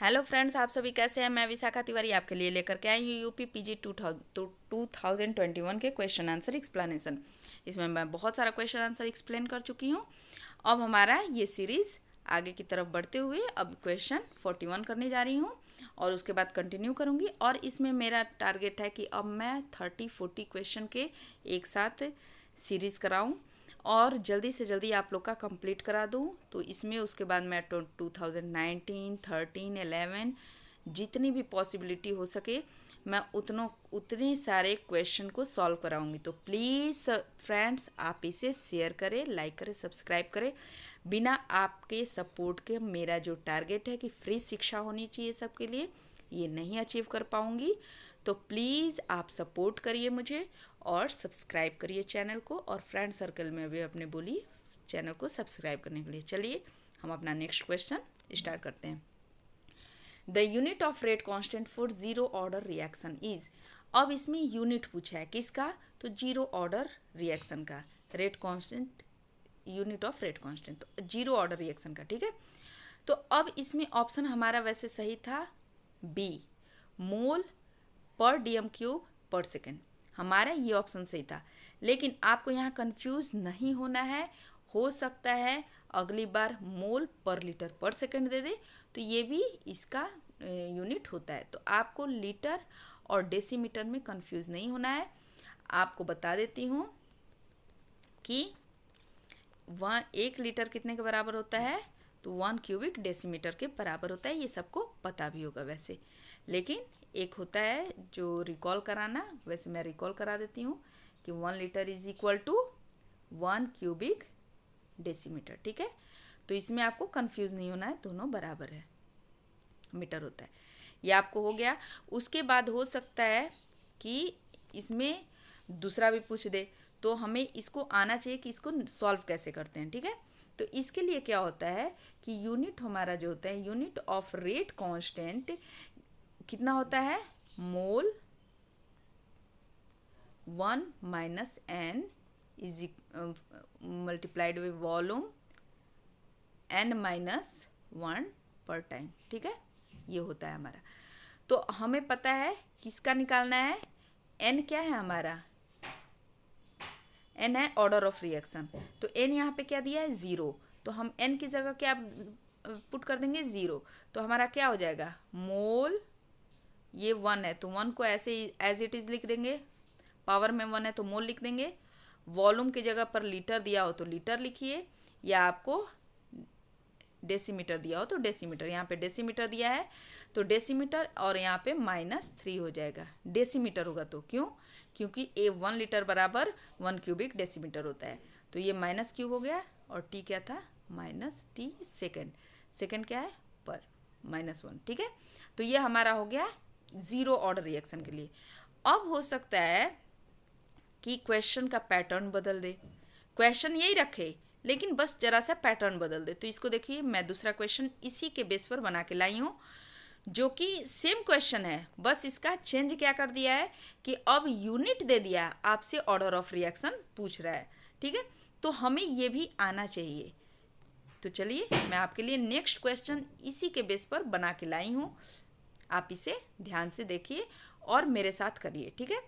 Hello friends, आप सभी कैसे हैं। मैं विशाखा तिवारी आपके लिए लेकर के आई हूँ यूपी पीजी 2021 के क्वेश्चन आंसर एक्सप्लेनेशन। इसमें मैं बहुत सारा क्वेश्चन आंसर एक्सप्लेन कर चुकी हूँ। अब हमारा ये सीरीज़ आगे की तरफ बढ़ते हुए अब क्वेश्चन 41 करने जा रही हूँ और उसके बाद कंटिन्यू करूँगी। और इसमें मेरा टारगेट है कि अब मैं 30-40 क्वेश्चन के एक साथ सीरीज़ कराऊँ और जल्दी से जल्दी आप लोग का कंप्लीट करा दूँ। तो इसमें उसके बाद मैं 2019, 13, 11 जितनी भी पॉसिबिलिटी हो सके मैं उतने सारे क्वेश्चन को सॉल्व कराऊंगी। तो प्लीज़ फ्रेंड्स, आप इसे शेयर करें, लाइक करें, सब्सक्राइब करें। बिना आपके सपोर्ट के मेरा जो टारगेट है कि फ्री शिक्षा होनी चाहिए सबके लिए, ये नहीं अचीव कर पाऊंगी। तो प्लीज़ आप सपोर्ट करिए मुझे और सब्सक्राइब करिए चैनल को, और फ्रेंड सर्कल में भी अपने बोलिए चैनल को सब्सक्राइब करने के लिए। चलिए हम अपना नेक्स्ट क्वेश्चन स्टार्ट करते हैं। The unit of rate constant for zero order reaction is. अब इसमें यूनिट पूछा है किसका, तो जीरो ऑर्डर रिएक्शन का। Rate constant, unit of rate constant, तो जीरो ऑर्डर रिएक्शन का। ठीक है, तो अब इसमें ऑप्शन हमारा वैसे सही था बी, मोल पर डीएम क्यूब पर सेकेंड। हमारा ये ऑप्शन सही था, लेकिन आपको यहाँ कंफ्यूज नहीं होना है। हो सकता है अगली बार मोल पर लीटर पर सेकेंड दे दे, तो ये भी इसका यूनिट होता है। तो आपको लीटर और डेसीमीटर में कंफ्यूज नहीं होना है। आपको बता देती हूँ कि 1 लीटर कितने के बराबर होता है, तो 1 क्यूबिक डेसीमीटर के बराबर होता है। ये सबको पता भी होगा वैसे, लेकिन एक होता है जो रिकॉल कराना। वैसे मैं रिकॉल करा देती हूँ कि 1 litre is equal to 1 cubic decimetre. ठीक है, तो इसमें आपको कंफ्यूज नहीं होना है, दोनों बराबर है, मीटर होता है। ये आपको हो गया। उसके बाद हो सकता है कि इसमें दूसरा भी पूछ दे, तो हमें इसको आना चाहिए कि इसको सॉल्व कैसे करते हैं। ठीक है, तो इसके लिए क्या होता है कि यूनिट हमारा जो होता है, यूनिट ऑफ रेट कांस्टेंट कितना होता है, mole 1 minus N is multiplied with volume n minus 1 पर टाइम। ठीक है, ये होता है हमारा। तो हमें पता है किसका निकालना है, n क्या है हमारा, n है ऑर्डर ऑफ रिएक्शन। तो n यहाँ पे क्या दिया है, 0। तो हम n की जगह क्या पुट कर देंगे, 0। तो हमारा क्या हो जाएगा, मोल, ये 1 है तो 1 को ऐसे एज इट इज़ लिख देंगे, पावर में 1 है तो मोल लिख देंगे। वॉल्यूम की जगह पर लीटर दिया हो तो लीटर लिखिए, या आपको डेसीमीटर दिया हो तो डेसीमीटर। यहाँ पे डेसीमीटर दिया है तो डेसीमीटर, और यहाँ पे -3 हो जाएगा, डेसीमीटर होगा तो। क्यों, क्योंकि 1 लीटर बराबर 1 क्यूबिक डेसीमीटर होता है। तो ये माइनस क्यूब हो गया, और टी क्या था, -t सेकेंड। सेकेंड क्या है, पर -1। ठीक है, तो ये हमारा हो गया जीरो ऑर्डर रिएक्शन के लिए। अब हो सकता है कि क्वेश्चन का पैटर्न बदल दे, क्वेश्चन यही रखे लेकिन बस जरा सा पैटर्न बदल दे। तो इसको देखिए, मैं दूसरा क्वेश्चन इसी के बेस पर बना के लाई हूँ, जो कि सेम क्वेश्चन है, बस इसका चेंज क्या कर दिया है कि अब यूनिट दे दिया, आपसे ऑर्डर ऑफ रिएक्शन पूछ रहा है। ठीक है, तो हमें ये भी आना चाहिए। तो चलिए मैं आपके लिए नेक्स्ट क्वेश्चन इसी के बेस पर बना के लाई हूँ, आप इसे ध्यान से देखिए और मेरे साथ करिए। ठीक है,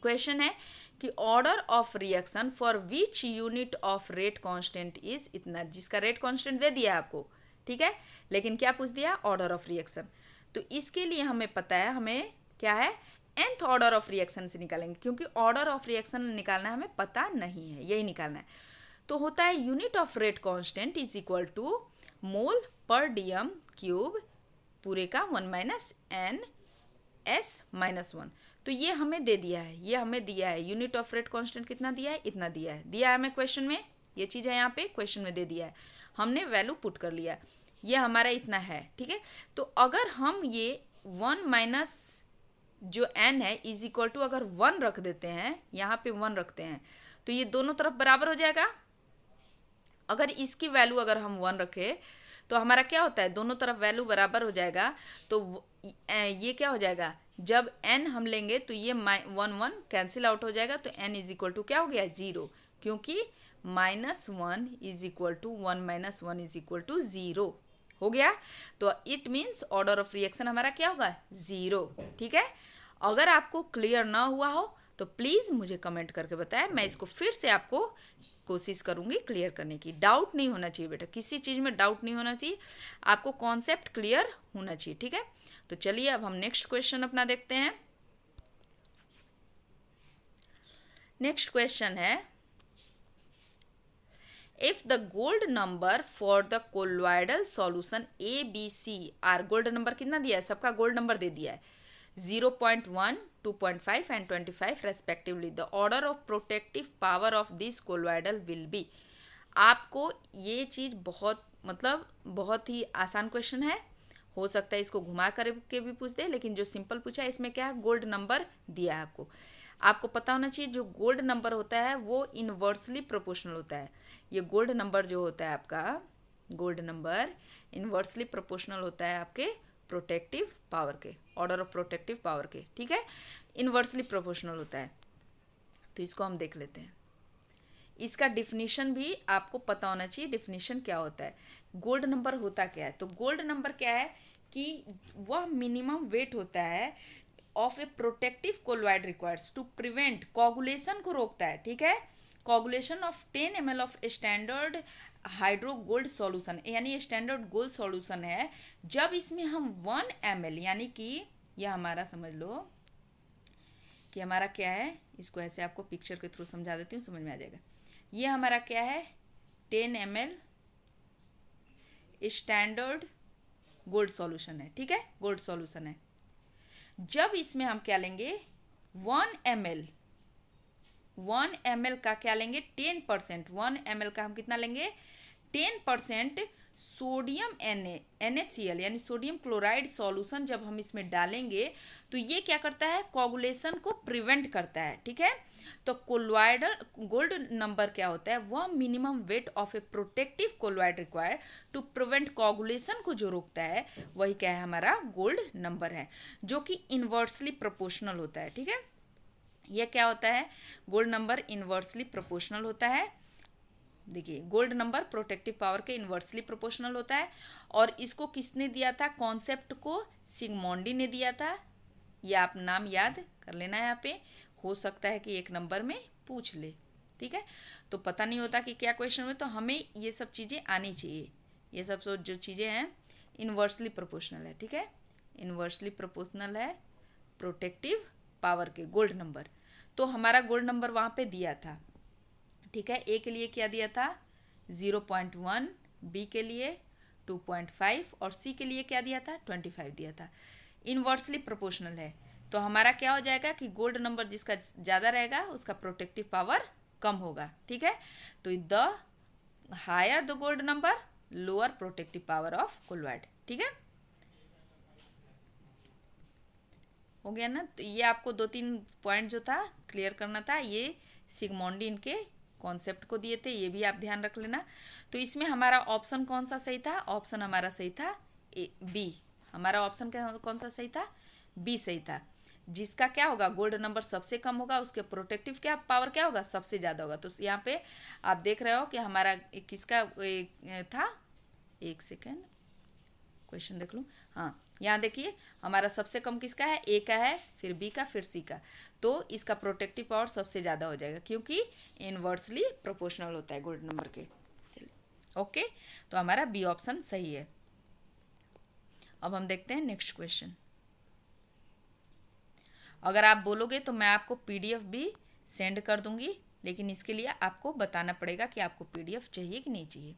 क्वेश्चन है कि order of reaction for which unit of rate constant is इतना, जिसका रेट कांस्टेंट दे दिया आपको। ठीक है, लेकिन क्या पूछ दिया, ऑर्डर ऑफ रिएक्शन। तो इसके लिए हमें पता है, हमें क्या है, nth ऑर्डर ऑफ रिएक्शन से निकालेंगे, क्योंकि ऑर्डर ऑफ रिएक्शन निकालना हमें पता नहीं है, यही निकालना है। तो होता है unit of rate constant is equal to mole per dm cube पूरे का 1 माइनस एन एस माइनस 1। तो ये हमें दे दिया है, ये हमें दिया है यूनिट ऑफ रेट कांस्टेंट कितना दिया है, इतना दिया है हमें क्वेश्चन में। ये चीज़ है यहाँ पे क्वेश्चन में दे दिया है, हमने वैल्यू पुट कर लिया, ये हमारा इतना है। ठीक है, तो अगर हम ये 1 माइनस जो n है इज इक्वल टू अगर 1 रख देते हैं, यहाँ पे 1 रखते हैं, तो ये दोनों तरफ बराबर हो जाएगा। अगर इसकी वैल्यू अगर हम 1 रखें तो हमारा क्या होता है, दोनों तरफ वैल्यू बराबर हो जाएगा। तो ये क्या हो जाएगा, जब n हम लेंगे तो ये 1 कैंसिल आउट हो जाएगा, तो n इज इक्वल टू क्या हो गया, 0, क्योंकि -1 is equal to 1 minus 1 is equal to 0 हो गया। तो it means order of reaction हमारा क्या होगा, 0। ठीक है, अगर आपको क्लियर ना हुआ हो तो प्लीज़ मुझे कमेंट करके बताएं, मैं इसको फिर से आपको कोशिश करूंगी क्लियर करने की। डाउट नहीं होना चाहिए बेटा, किसी चीज़ में डाउट नहीं होना चाहिए, आपको कॉन्सेप्ट क्लियर होना चाहिए। ठीक है, तो चलिए अब हम नेक्स्ट क्वेश्चन अपना देखते हैं। नेक्स्ट क्वेश्चन है, if the gold number for the colloidal solution A B C are, gold number कितना दिया है, सबका गोल्ड नंबर दे दिया है 0.1, 2.5 and 25 respectively, the order of protective power of this colloidal will be. आपको ये चीज़ बहुत ही आसान क्वेश्चन है, हो सकता है इसको घुमा करके भी पूछ दे, लेकिन जो सिंपल पूछा है इसमें क्या है, गोल्ड नंबर दिया है आपको। आपको पता होना चाहिए जो गोल्ड नंबर होता है वो इन्वर्सली प्रोपोर्शनल होता है। ये गोल्ड नंबर जो होता है आपका, गोल्ड नंबर इन्वर्सली प्रोपोर्शनल होता है आपके प्रोटेक्टिव पावर के, ऑर्डर ऑफ प्रोटेक्टिव पावर के। ठीक है, इन्वर्सली प्रोपोर्शनल होता है। तो इसको हम देख लेते हैं, इसका डिफिनीशन भी आपको पता होना चाहिए, डिफिनीशन क्या होता है, गोल्ड नंबर होता क्या है। तो गोल्ड नंबर क्या है कि वह मिनिमम वेट होता है of a protective colloid requires to prevent, coagulation को रोकता है। ठीक है, coagulation of 10 ml of standard hydro gold solution, यानी स्टैंडर्ड गोल्ड सॉल्यूशन है, जब इसमें हम 1 ml, यानी कि यह हमारा समझ लो कि हमारा क्या है, इसको ऐसे आपको पिक्चर के थ्रू समझा देती हूँ, समझ में आ जाएगा। ये हमारा क्या है, 10 ml स्टैंडर्ड गोल्ड सॉल्यूशन है। ठीक है, गोल्ड सॉल्यूशन है। जब इसमें हम क्या लेंगे 1 ml का क्या लेंगे 10%, 1 ml का हम कितना लेंगे 10% सोडियम NaCl यानी सोडियम क्लोराइड सॉल्यूशन जब हम इसमें डालेंगे तो ये क्या करता है, कोगुलेशन को प्रिवेंट करता है। ठीक है, तो कोलॉइडल गोल्ड नंबर क्या होता है, वह minimum weight of a protective colloid require to prevent coagulation को जो रोकता है, वही क्या है, हमारा गोल्ड नंबर है, जो कि इन्वर्सली प्रोपोर्शनल होता है। ठीक है, यह क्या होता है, गोल्ड नंबर इन्वर्सली प्रोपोर्शनल होता है। देखिए, गोल्ड नंबर प्रोटेक्टिव पावर के इन्वर्सली प्रोपोर्शनल होता है, और इसको किसने दिया था, कॉन्सेप्ट को सिगमोंडी ने दिया था। ये आप नाम याद कर लेना है, यहाँ पे हो सकता है कि एक नंबर में पूछ ले। ठीक है, तो पता नहीं होता कि क्या क्वेश्चन में, तो हमें ये सब चीज़ें आनी चाहिए। ये सब जो चीज़ें हैं इन्वर्सली प्रोपोर्शनल है। ठीक है, इन्वर्सली प्रोपोर्शनल है प्रोटेक्टिव पावर के गोल्ड नंबर। तो हमारा गोल्ड नंबर वहाँ पे दिया था। ठीक है, ए के लिए क्या दिया था 0.1, बी के लिए 2.5 और सी के लिए क्या दिया था 25 दिया था। इन्वर्सली प्रोपोर्शनल है, तो हमारा क्या हो जाएगा कि गोल्ड नंबर जिसका ज़्यादा रहेगा उसका प्रोटेक्टिव पावर कम होगा। ठीक है, तो the higher the gold number lower protective power of colloid. ठीक है, हो गया ना। तो ये आपको 2-3 पॉइंट जो था क्लियर करना था, ये सिगमोंडी इनके कॉन्सेप्ट को दिए थे, ये भी आप ध्यान रख लेना। तो इसमें हमारा ऑप्शन कौन सा सही था, ऑप्शन हमारा सही था बी। हमारा ऑप्शन कौन सा सही था, बी सही था। जिसका क्या होगा, गोल्ड नंबर सबसे कम होगा, उसके प्रोटेक्टिव क्या पावर क्या होगा, सबसे ज़्यादा होगा। तो यहाँ पे आप देख रहे हो कि हमारा किसका था, एक सेकेंड क्वेश्चन देख लूँ। हाँ, यहाँ देखिए हमारा सबसे कम किसका है, ए का है, फिर बी का, फिर सी का। तो इसका प्रोटेक्टिव पावर सबसे ज़्यादा हो जाएगा क्योंकि इन्वर्सली प्रोपोर्शनल होता है गोल्ड नंबर के। चलिए, ओके, तो हमारा बी ऑप्शन सही है। अब हम देखते हैं नेक्स्ट क्वेश्चन। अगर आप बोलोगे तो मैं आपको पीडीएफ भी सेंड कर दूंगी, लेकिन इसके लिए आपको बताना पड़ेगा कि आपको पीडीएफ चाहिए कि नहीं चाहिए।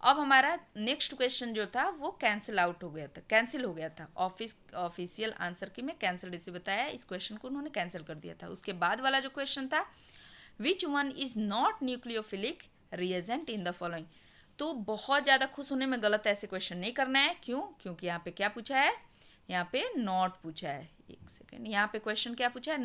अब हमारा नेक्स्ट क्वेश्चन जो था वो कैंसिल हो गया था। ऑफिशियल आंसर की में कैंसिल इसे बताया, इस क्वेश्चन को उन्होंने कैंसिल कर दिया था। उसके बाद वाला जो क्वेश्चन था, which one is not nucleophilic reagent in the following, तो बहुत ज़्यादा खुश होने में गलत ऐसे क्वेश्चन नहीं करना है। क्यों, क्योंकि यहाँ पे क्या पूछा है, यहाँ पे नॉट पूछा है। एक सेकेंड, यहाँ पे क्वेश्चन क्या पूछा है,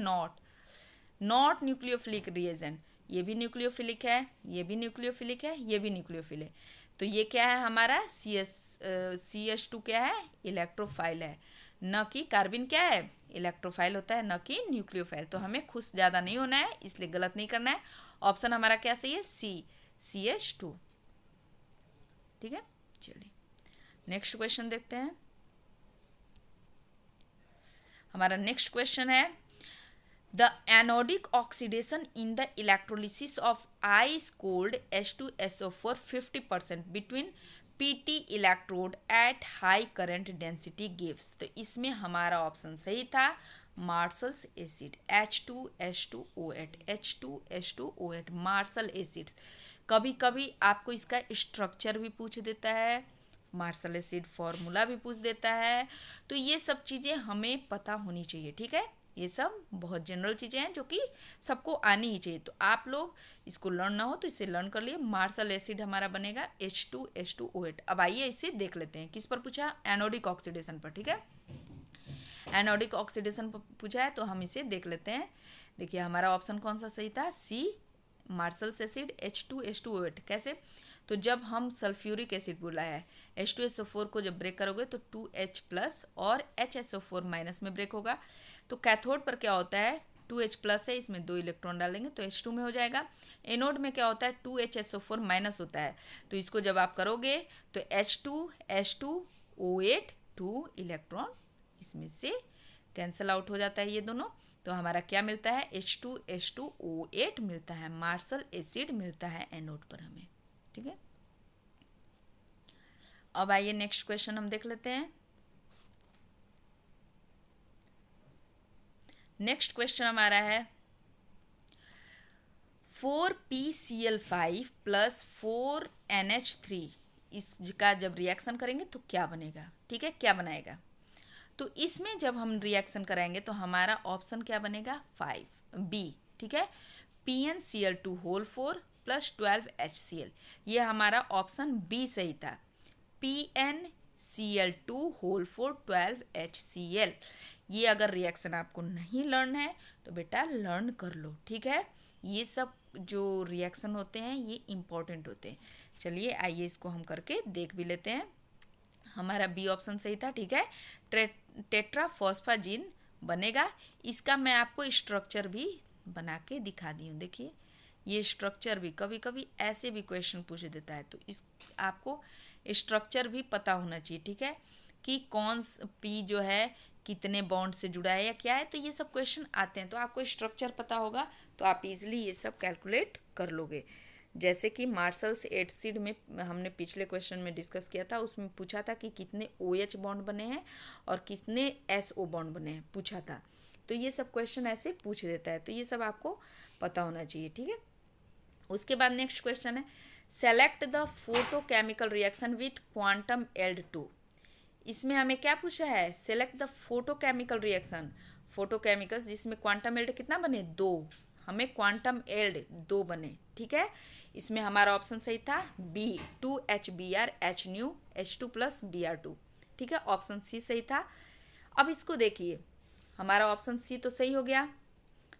नॉट न्यूक्लियोफिलिक रिएजेंट। ये भी न्यूक्लियोफिलिक है, ये भी न्यूक्लियोफिलिक है, ये भी न्यूक्लियोफिल है। तो ये क्या है हमारा CH2 क्या है, इलेक्ट्रोफाइल है, न कि कार्बन क्या है, इलेक्ट्रोफाइल होता है, न कि न्यूक्लियोफाइल। तो हमें खुश ज़्यादा नहीं होना है, इसलिए गलत नहीं करना है। ऑप्शन हमारा क्या सही है, CH2। ठीक है, चलिए नेक्स्ट क्वेश्चन देखते हैं। हमारा नेक्स्ट क्वेश्चन है the anodic oxidation in the electrolysis of ice cold H2SO4 50% between PT electrode at high current density gives. तो इसमें हमारा ऑप्शन सही था marshals acid H2H2O8 H2H2O8 martial acid. कभी कभी आपको इसका स्ट्रक्चर भी पूछ देता है, मार्शल एसिड फॉर्मूला भी पूछ देता है, तो ये सब चीज़ें हमें पता होनी चाहिए। ठीक है, ये सब बहुत जनरल चीज़ें हैं जो कि सबको आनी ही चाहिए। तो आप लोग इसको लर्न ना हो तो इसे लर्न कर लिए। मार्शल एसिड हमारा बनेगा H2H2O8। अब आइए इसे देख लेते हैं। किस पर पूछा? एनोडिक ऑक्सीडेशन पर। ठीक है, एनोडिक ऑक्सीडेशन पर पूछा है तो हम इसे देख लेते हैं। देखिए हमारा ऑप्शन कौन सा सही था? सी, मार्शल एसिड H2H2O8। कैसे? तो जब हम सल्फ्यूरिक एसिड बोला है H2SO4 को जब ब्रेक करोगे तो 2H प्लस और HSO4 माइनस में ब्रेक होगा। तो कैथोड पर क्या होता है? 2H प्लस है, इसमें 2 इलेक्ट्रॉन डालेंगे तो H2 में हो जाएगा। एनोड में क्या होता है? 2HSO4 माइनस होता है, तो इसको जब आप करोगे तो H2H2O8 2 इलेक्ट्रॉन इसमें से कैंसिल आउट हो जाता है ये दोनों। तो हमारा क्या मिलता है? H2H2O8 मिलता है, मार्शल एसिड मिलता है एनोड पर हमें। ठीक है, अब आइए नेक्स्ट क्वेश्चन हम देख लेते हैं। नेक्स्ट क्वेश्चन हमारा है 4PCl5 प्लस 4NH3 इसका जब रिएक्शन करेंगे तो क्या बनेगा? ठीक है, क्या बनाएगा? तो इसमें जब हम रिएक्शन कराएंगे तो हमारा ऑप्शन क्या बनेगा? 5B। ठीक है, PnCl2 होल 4 प्लस 12HCl, ये हमारा ऑप्शन बी सही था। PnCl2 whole 4 12HCl। ये अगर रिएक्शन आपको नहीं लर्न है तो बेटा लर्न कर लो। ठीक है, ये सब जो रिएक्शन होते हैं ये इम्पॉर्टेंट होते हैं। चलिए आइए इसको हम करके देख भी लेते हैं। हमारा बी ऑप्शन सही था। ठीक है, टेट्राफॉस्फाजिन बनेगा। इसका मैं आपको स्ट्रक्चर भी बना के दिखा दी हूँ। देखिए ये स्ट्रक्चर भी कभी कभी ऐसे भी क्वेश्चन पूछ देता है, तो इस आपको स्ट्रक्चर भी पता होना चाहिए। ठीक है, कि कौन पी जो है कितने बॉन्ड से जुड़ा है या क्या है, तो ये सब क्वेश्चन आते हैं। तो आपको स्ट्रक्चर पता होगा तो आप इजीली ये सब कैलकुलेट कर लोगे। जैसे कि मार्शल्स एसिड में हमने पिछले क्वेश्चन में डिस्कस किया था, उसमें पूछा था कि कितने OH बॉन्ड बने हैं और कितने SO बॉन्ड बने हैं, पूछा था। तो ये सब क्वेश्चन ऐसे पूछ देता है, तो ये सब आपको पता होना चाहिए। ठीक है, उसके बाद नेक्स्ट क्वेश्चन है select the photochemical reaction with quantum yield 2। इसमें हमें क्या पूछा है? Select the photochemical reaction, photochemicals जिसमें क्वांटम एल्ड कितना बने? 2। हमें क्वांटम एल्ड 2 बने। ठीक है, इसमें हमारा ऑप्शन सही था B 2HBr HNu H2 plus Br2। ठीक है, ऑप्शन सी सही था। अब इसको देखिए, हमारा ऑप्शन सी तो सही हो गया,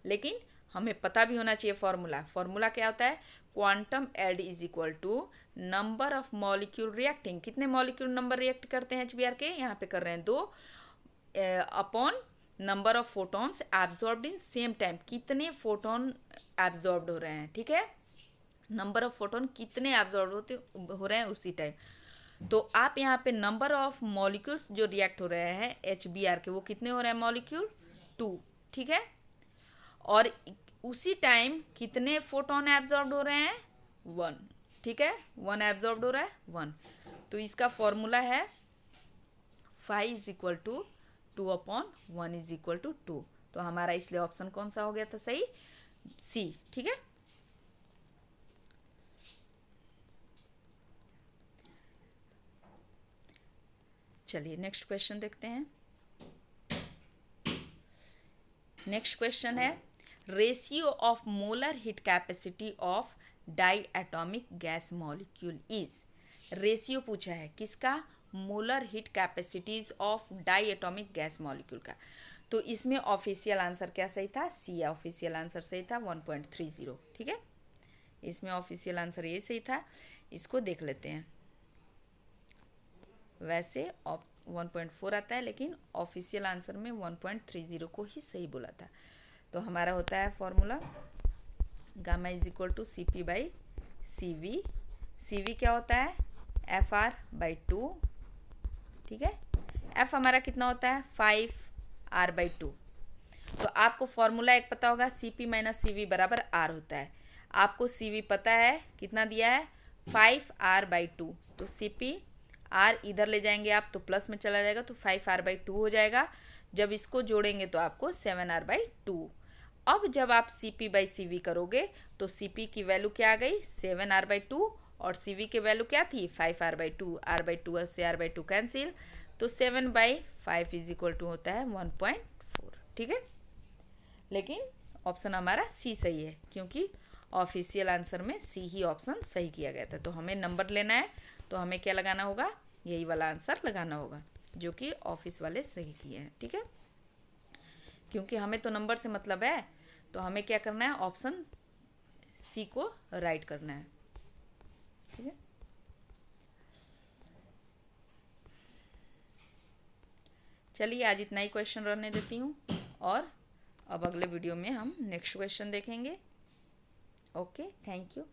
लेकिन हमें पता भी होना चाहिए फॉर्मूला। फॉर्मूला क्या होता है? Quantum yield is equal to number of molecule reacting. कितने मॉलिक्यूल नंबर रिएक्ट करते हैं HBr के? यहाँ पे कर रहे हैं 2 upon number of photons absorbed in same time. कितने फोटोन एब्जॉर्ब्ड हो रहे हैं? ठीक है, नंबर ऑफ फोटोन कितने एब्जॉर्ब हो रहे हैं उसी टाइम। तो आप यहाँ पे नंबर ऑफ मॉलिक्यूल्स जो रिएक्ट हो रहे हैं HBr के, वो कितने हो रहे हैं? मॉलिक्यूल 2। ठीक है, और उसी टाइम कितने फोटोन एब्जॉर्ब हो रहे हैं? 1। ठीक है, 1 एब्जॉर्ब हो रहा है 1। तो इसका फॉर्मूला है 5 is equal to 2 upon 1 is equal to 2। तो हमारा इसलिए ऑप्शन कौन सा हो गया था? सही, सी। ठीक है, चलिए नेक्स्ट क्वेश्चन देखते हैं। नेक्स्ट क्वेश्चन है ratio of molar heat capacity of diatomic gas molecule is. Ratio पूछा है किसका? Molar heat capacities of diatomic gas molecule का। तो इसमें ऑफिशियल आंसर क्या सही था? सी, ऑफिशियल आंसर सही था 1.30। ठीक है, इसमें ऑफिशियल आंसर ये सही था। इसको देख लेते हैं। वैसे 1.4 आता है, लेकिन ऑफिशियल आंसर में 1.30 को ही सही बोला था। तो हमारा होता है formula gamma is equal to CP/CV। CV क्या होता है? FR/2 ठीक है। एफ हमारा कितना होता है 5r/2। तो आपको फॉर्मूला एक पता होगा, CP माइनस CV बराबर R होता है। आपको CV पता है, कितना दिया है 5r/2। तो CP R इधर ले जाएंगे आप तो प्लस में चला जाएगा, तो 5r/2 हो जाएगा। जब इसको जोड़ेंगे तो आपको 7r/2। अब जब आप CP/CV करोगे तो CP की वैल्यू क्या आ गई 7r/2 और CV की वैल्यू क्या थी 5r/2। r/2 से r/2 कैंसिल, तो 7/5 इज इक्वल टू होता है 1.4। ठीक है, लेकिन ऑप्शन हमारा सी सही है क्योंकि ऑफिशियल आंसर में सी ही ऑप्शन सही किया गया था। तो हमें नंबर लेना है तो हमें क्या लगाना होगा, यही वाला आंसर लगाना होगा जो कि ऑफिस वाले सही किए हैं। ठीक है, क्योंकि हमें तो नंबर से मतलब है, तो हमें क्या करना है, ऑप्शन सी को राइट करना है। ठीक है, चलिए आज इतना ही क्वेश्चन रहने देती हूँ और अब अगले वीडियो में हम नेक्स्ट क्वेश्चन देखेंगे। Okay, thank you.